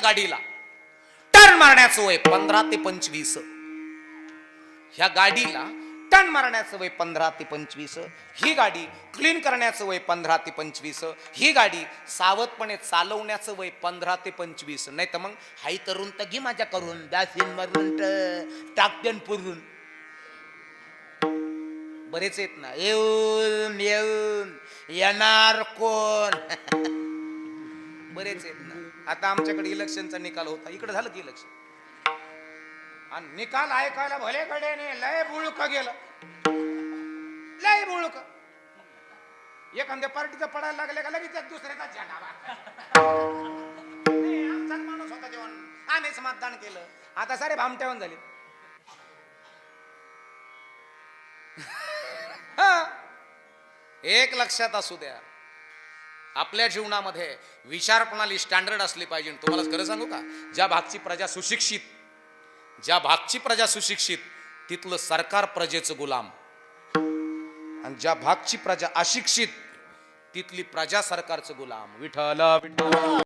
गाडीला टर्न मारण्याचं वय 15 ते 25. ह्या गाडीला टर्न मारण्याचं वय 15 ते 25. ही गाडी क्लीन करण्याचं वय 15 ते 25. ही गाडी सावधपणे चालवण्याचं वय 15 ते 25. नाही तर मग हाई तरुण तर घे माझ्या करून दासीन मारून टाकतेन पुरून. बरेच आहेत ना, येऊन येऊन येणार कोण. बरेच आहेत ना. आता आमच्याकडे इलेक्शनचा निकाल होता, इकडे झालं की इलेक्शन, आणि निकाल ऐकायला भले कडे नाही, लय बुळक गेलं, लय बुळक. एखाद्या पार्टीचा पडायला लागले का लगेच दुसऱ्याचा झेंडा. आमचाच माणूस होता जेवण, आम्हीच मतदान केलं. आता सारे भामट्यावन झाले. एक लक्षात असू द्या, आपल्या जीवनामध्ये विचार प्रणाली स्टँडर्ड असली पाहिजे. तुम्हाला खरं सांगू का, ज्या भागची प्रजा सुशिक्षित, ज्या भागची प्रजा सुशिक्षित तिथलं सरकार प्रजेचं गुलाम, आणि ज्या भागची प्रजा अशिक्षित तिथली प्रजा सरकारचं गुलाम. विठ्ठल विठ्ठल.